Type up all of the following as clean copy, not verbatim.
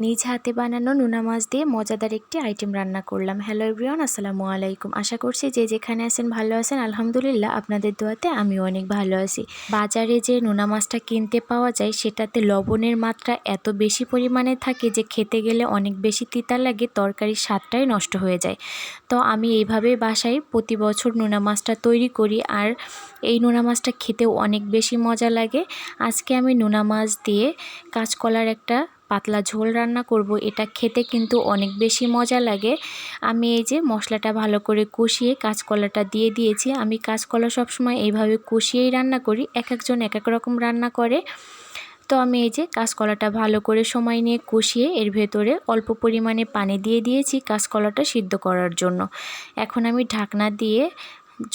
নিজ হাতে বানানো নোনা মাছ দিয়ে মজাদার একটি আইটেম রান্না করলাম। হ্যালো এভরিওয়ান, আসসালামু আলাইকুম। আশা করছি যে যেখানে আছেন ভালো আছেন। আলহামদুলিল্লাহ আপনাদের দোয়াতে আমিও অনেক ভালো আছি। বাজারে যে নোনা মাছটা কিনতে পাওয়া যায় সেটাতে লবণের মাত্রা এত বেশি পরিমাণে থাকে যে খেতে গেলে অনেক বেশি তিতা লাগে, তরকারির স্বাদটাই নষ্ট হয়ে যায়। তো আমি এইভাবেই বাসায় প্রতি বছর নোনা মাছটা তৈরি করি, আর এই নোনা মাছটা খেতেও অনেক বেশি মজা লাগে। আজকে আমি নোনা মাছ দিয়ে কাঁচকলার একটা পাতলা ঝোল রান্না করব। এটা খেতে কিন্তু অনেক বেশি মজা লাগে। আমি এই যে মশলাটা ভালো করে কষিয়ে কাঁচকলাটা দিয়ে দিয়েছি। আমি কাঁচকলা সবসময় এইভাবে কষিয়েই রান্না করি, এক একজন এক এক রকম রান্না করে। তো আমি এই যে কাঁচকলাটা ভালো করে সময় নিয়ে কষিয়ে এর ভেতরে অল্প পরিমাণে পানি দিয়ে দিয়েছি কাঁচকলাটা সিদ্ধ করার জন্য। এখন আমি ঢাকনা দিয়ে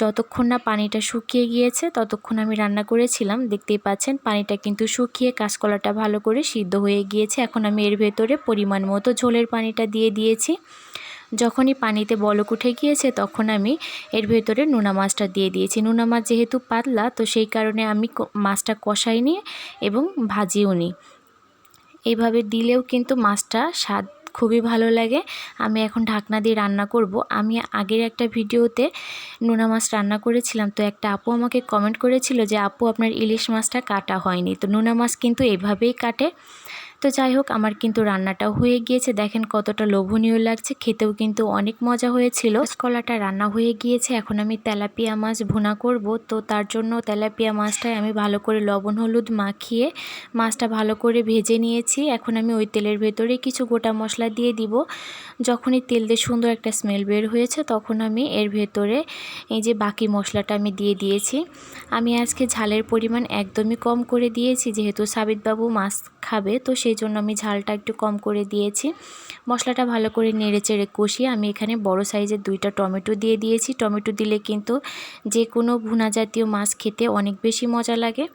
যতক্ষণ না পানিটা শুকিয়ে গিয়েছে ততক্ষণ আমি রান্না করেছিলাম। দেখতেই পাচ্ছেন পানিটা কিন্তু শুকিয়ে কাঁচকলাটা ভালো করে সিদ্ধ হয়ে গিয়েছে। এখন আমি এর ভেতরে পরিমাণ মতো ঝোলের পানিটা দিয়ে দিয়েছি। যখনই পানিতে বলক উঠে গিয়েছে তখন আমি এর ভেতরে নোনা মাছটা দিয়ে দিয়েছি। নোনা মাছ যেহেতু পাতলা, তো সেই কারণে আমি মাছটা কষাইনি এবং ভাজিও নি। এইভাবে দিলেও কিন্তু মাছটা স্বাদ খুবই ভালো লাগে। আমি এখন ঢাকনা দিয়ে রান্না করব। আমি আগের একটা ভিডিওতে নোনা মাছ রান্না করেছিলাম, তো একটা আপু আমাকে কমেন্ট করেছিল যে আপু আপনার ইলিশ মাছটা কাটা হয়নি। তো নোনা মাছ কিন্তু এভাবেই কাটে। তো যাই হোক, আমার কিন্তু রান্নাটাও হয়ে গিয়েছে। দেখেন কতটা লোভনীয় লাগছে, খেতেও কিন্তু অনেক মজা হয়েছিল। কলাটা রান্না হয়ে গিয়েছে। এখন আমি তেলাপিয়া মাছ ভুনা করব। তো তার জন্য তেলাপিয়া মাছটাই আমি ভালো করে লবণ হলুদ মাখিয়ে মাছটা ভালো করে ভেজে নিয়েছি। এখন আমি ওই তেলের ভেতরে কিছু গোটা মশলা দিয়ে দিব। যখনই তেল দিয়ে সুন্দর একটা স্মেল বের হয়েছে তখন আমি এর ভেতরে এই যে বাকি মশলাটা আমি দিয়ে দিয়েছি। আমি আজকে ঝালের পরিমাণ একদমই কম করে দিয়েছি, যেহেতু সাবিতবাবু মাছ খাবে, তো সেই জন্য আমি ঝালটা একটু কম করে দিয়েছি। মশলাটা ভালো করে নেড়েচেড়ে কষিয়ে আমি এখানে বড় সাইজের 2টা টমেটো দিয়ে দিয়েছি। টমেটো দিলে কিন্তু যে কোনো ভুনা জাতীয় মাছ খেতে অনেক বেশি মজা লাগে।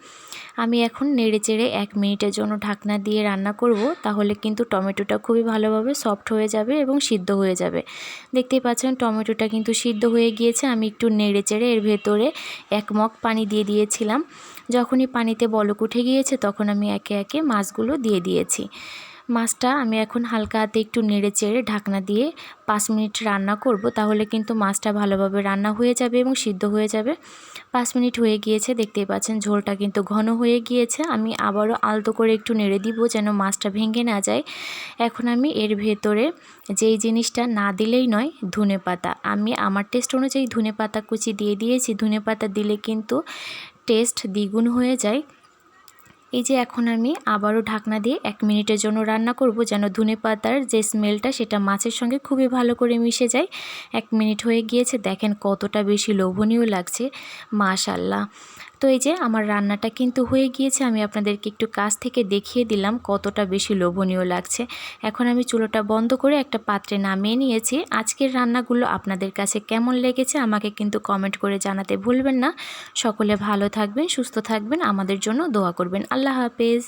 আমি এখন নেড়েচেড়ে 1 মিনিটের জন্য ঢাকনা দিয়ে রান্না করব, তাহলে কিন্তু টমেটোটা খুবই ভালোভাবে সফট হয়ে যাবে এবং সিদ্ধ হয়ে যাবে। দেখতেই পাচ্ছেন টমেটোটা কিন্তু সিদ্ধ হয়ে গিয়েছে। আমি একটু নেড়েচেড়ে এর ভেতরে 1 মগ পানি দিয়ে দিয়েছিলাম। যখনই পানিতে বলক উঠে গিয়েছে তখন আমি একে একে মাছগুলো দিয়ে দিয়েছি। মাছটা আমি এখন হালকা হাতে একটু নেড়েচেড়ে ঢাকনা দিয়ে 5 মিনিট রান্না করব, তাহলে কিন্তু মাছটা ভালোভাবে রান্না হয়ে যাবে এবং সিদ্ধ হয়ে যাবে। 5 মিনিট হয়ে গিয়েছে, দেখতেই পাচ্ছেন ঝোলটা কিন্তু ঘন হয়ে গিয়েছে। আমি আবারও আলতো করে একটু নেড়ে দিব যেন মাছটা ভেঙে না যায়। এখন আমি এর ভেতরে যেই জিনিসটা না দিলেই নয়, ধনেপাতা। আমি আমার টেস্ট অনুযায়ী ধনেপাতা কুচি দিয়ে দিয়েছি। ধনেপাতা দিলে কিন্তু টেস্ট দ্বিগুণ হয়ে যায়। এই যে এখন আমি আবারও ঢাকনা দিয়ে 1 মিনিটের জন্য রান্না করব, যেন ধনেপাতার যে স্মেলটা সেটা মাছের সঙ্গে খুবই ভালো করে মিশে যায়। 1 মিনিট হয়ে গিয়েছে, দেখেন কতটা বেশি লোভনীয় লাগছে, মাশাআল্লাহ। তো এই যে আমার রান্নাটা কিন্তু হয়ে গিয়েছে। আমি আপনাদেরকে একটু কাছ থেকে দেখিয়ে দিলাম কতটা বেশি লোভনীয় লাগছে। এখন আমি চুলোটা বন্ধ করে একটা পাত্রে নামিয়ে নিয়েছি। আজকের রান্নাগুলো আপনাদের কাছে কেমন লেগেছে আমাকে কিন্তু কমেন্ট করে জানাতে ভুলবেন না। সকলে ভালো থাকবেন, সুস্থ থাকবেন, আমাদের জন্য দোয়া করবেন। আল্লাহ হাফেজ।